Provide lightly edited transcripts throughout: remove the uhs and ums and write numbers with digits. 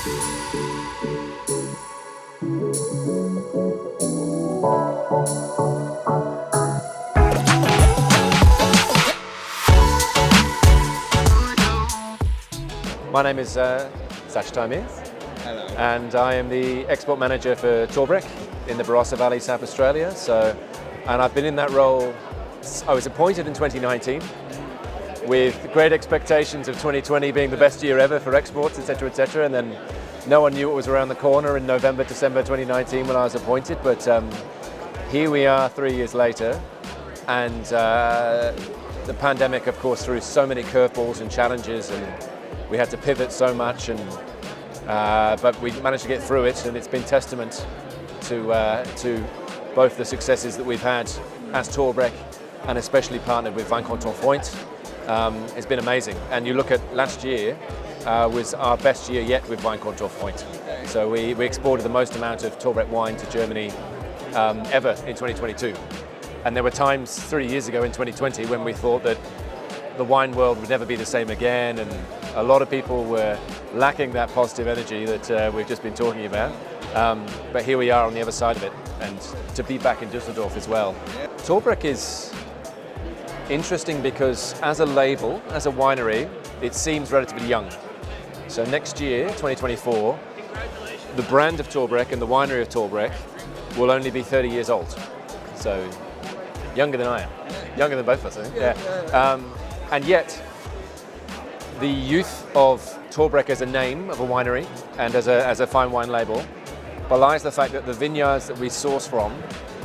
My name is Sacha Timaeus. Hello. And I am the export manager for Torbreck in the Barossa Valley, South Australia. And I've been in that role. I was appointed in 2019 with great expectations of 2020 being the best year ever for exports, etc., etc. And then no one knew what was around the corner in November, December 2019 when I was appointed. But here we are 3 years later, and the pandemic, of course, threw so many curveballs and challenges, and we had to pivot so much, but we managed to get through it, and it's been testament to both the successes that we've had as Torbreck, and especially partnered with Weine von Torbreck Vintners. It's been amazing. And you look at last year, was our best year yet with Weine von Torbreck Vintners. So we exported the most amount of Torbreck wine to Germany ever in 2022. And there were times 3 years ago in 2020 when we thought that the wine world would never be the same again, and a lot of people were lacking that positive energy that we've just been talking about. But here we are on the other side of it, and to be back in Düsseldorf as well. Torbreck is interesting because as a label, as a winery, it seems relatively young. So next year, 2024, the brand of Torbreck and the winery of Torbreck will only be 30 years old. So younger than I am, younger than both of us, I think. Yeah. And yet, the youth of Torbreck as a name of a winery and as a fine wine label belies the fact that the vineyards that we source from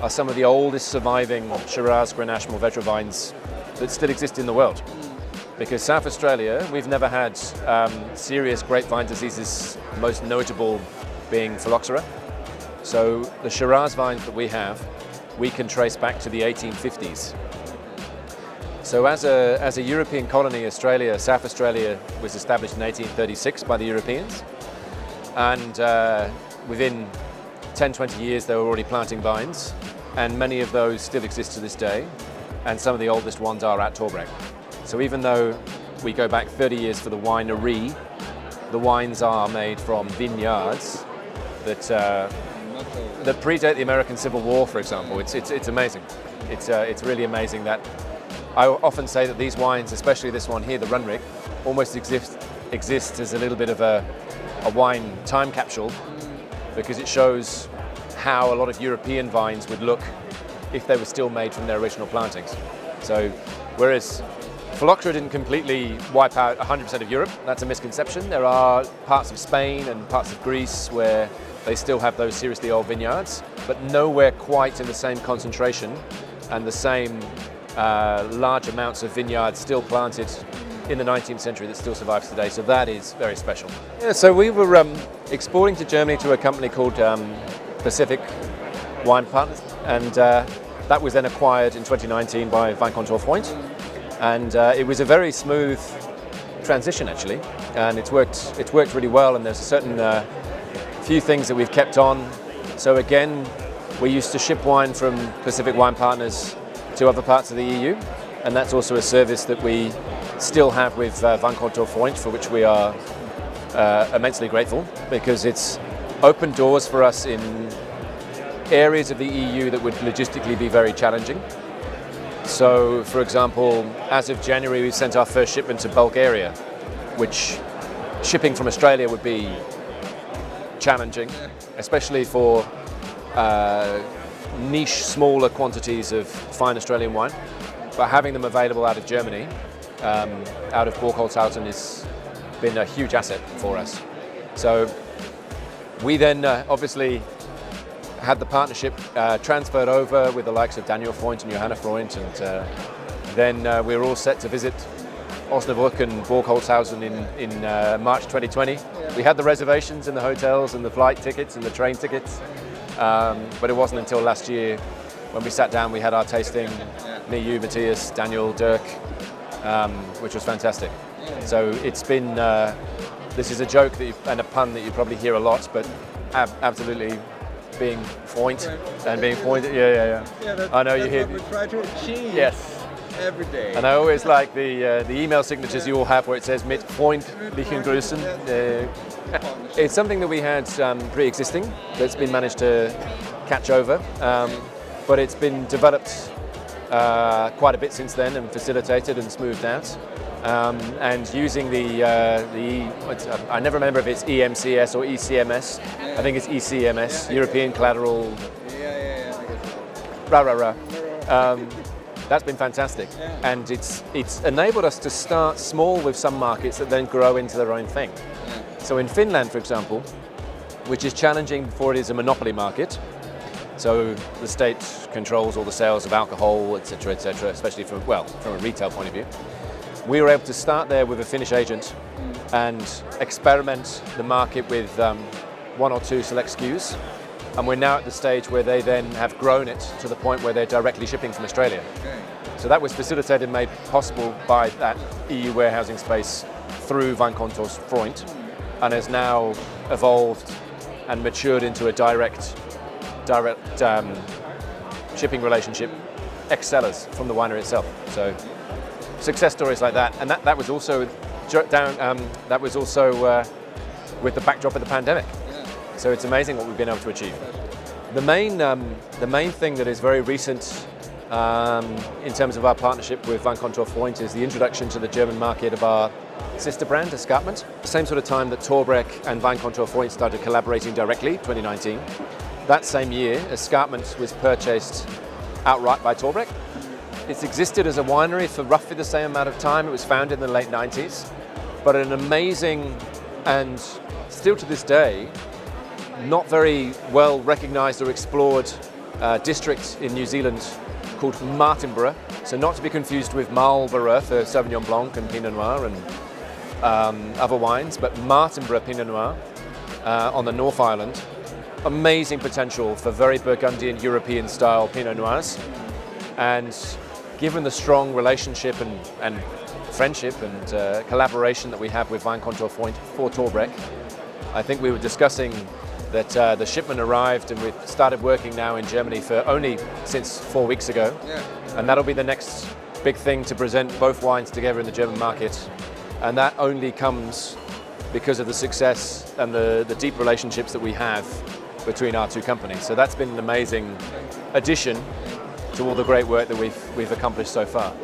are some of the oldest surviving Shiraz, Grenache, Mourvedre vines that still exist in the world. Because South Australia, we've never had serious grapevine diseases, most notable being phylloxera. So the Shiraz vines that we have, we can trace back to the 1850s. So as a European colony, Australia, South Australia was established in 1836 by the Europeans, and within 10-20 years they were already planting vines, and many of those still exist to this day, and some of the oldest ones are at Torbreck. So even though we go back 30 years for the winery, the wines are made from vineyards that predate the American Civil War, for example. It's amazing. It's really amazing that I often say that these wines, especially this one here, the Runrig, almost exist as a little bit of a wine time capsule, because it shows how a lot of European vines would look if they were still made from their original plantings. So whereas phylloxera didn't completely wipe out 100% of Europe, that's a misconception. There are parts of Spain and parts of Greece where they still have those seriously old vineyards, but nowhere quite in the same concentration and the same large amounts of vineyards still planted in the 19th century that still survives today. So that is very special. Yeah, so we were exporting to Germany to a company called Pacific Wine Partners, and that was then acquired in 2019 by Weine von Torbreck Vintners. And it was a very smooth transition actually, and it's worked really well, and there's a certain few things that we've kept on. So again, we used to ship wine from Pacific Wine Partners to other parts of the EU, and that's also a service that we still have with Weine von Torbreck Vintners, for which we are immensely grateful, because it's opened doors for us in areas of the EU that would logistically be very challenging. So, for example, as of January, we sent our first shipment to Bulgaria, which shipping from Australia would be challenging, especially for niche, smaller quantities of fine Australian wine. But having them available out of Germany, out of Burgholzhausen, has been a huge asset for us. So we then obviously had the partnership transferred over with the likes of Daniel Freund and Johanna Freund, and then we were all set to visit Osnabrück and Burgholzhausen in March 2020. We had the reservations and the hotels and the flight tickets and the train tickets, but it wasn't until last year when we sat down, we had our tasting, me, you, Matthias, Daniel, Dirk, which was fantastic. So it's been, this is a joke and a pun that you probably hear a lot, but absolutely being Freund and being Freund, yeah. I know you hear. What we try to achieve. Yes. Every day. And I always like the email signatures you all have where it says mit freundlichen Grüßen. partnership? It's something that we had pre-existing that's been managed to catch over, but it's been developed quite a bit since then and facilitated and smoothed out. And using I never remember if it's EMCS or ECMS. I think it's ECMS, European Collateral. Yeah. That's been fantastic, Yeah. and it's enabled us to start small with some markets that then grow into their own thing. Yeah. So in Finland, for example, which is challenging for it is a monopoly market. So the state controls all the sales of alcohol, etc., especially from a retail point of view. We were able to start there with a Finnish agent and experiment the market with one or two select SKUs. And we're now at the stage where they then have grown it to the point where they're directly shipping from Australia. Okay. So that was facilitated and made possible by that EU warehousing space through Weine von Torbreck Freund, and has now evolved and matured into a direct shipping relationship, ex-sellers from the winery itself. So success stories like that, and that was also with the backdrop of the pandemic. So it's amazing what we've been able to achieve. The main thing that is very recent in terms of our partnership with Weine von Torbreck Freund is the introduction to the German market of our sister brand, Escarpment. The same sort of time that Torbreck and Weine von Torbreck Freund started collaborating directly, 2019. That same year, Escarpment was purchased outright by Torbreck. It's existed as a winery for roughly the same amount of time. It was founded in the late 90s, but an amazing and still to this day, not very well recognised or explored district in New Zealand called Martinborough. So not to be confused with Marlborough for Sauvignon Blanc and Pinot Noir and other wines, but Martinborough Pinot Noir on the North Island. Amazing potential for very Burgundian European style Pinot Noirs. And given the strong relationship and friendship and collaboration that we have with Weine von Torbreck Freund for Torbreck, I think we were discussing that the shipment arrived and we've started working now in Germany for only since 4 weeks ago. Yeah. And that'll be the next big thing to present both wines together in the German market. And that only comes because of the success and the deep relationships that we have between our two companies. So that's been an amazing addition to all the great work that we've accomplished so far.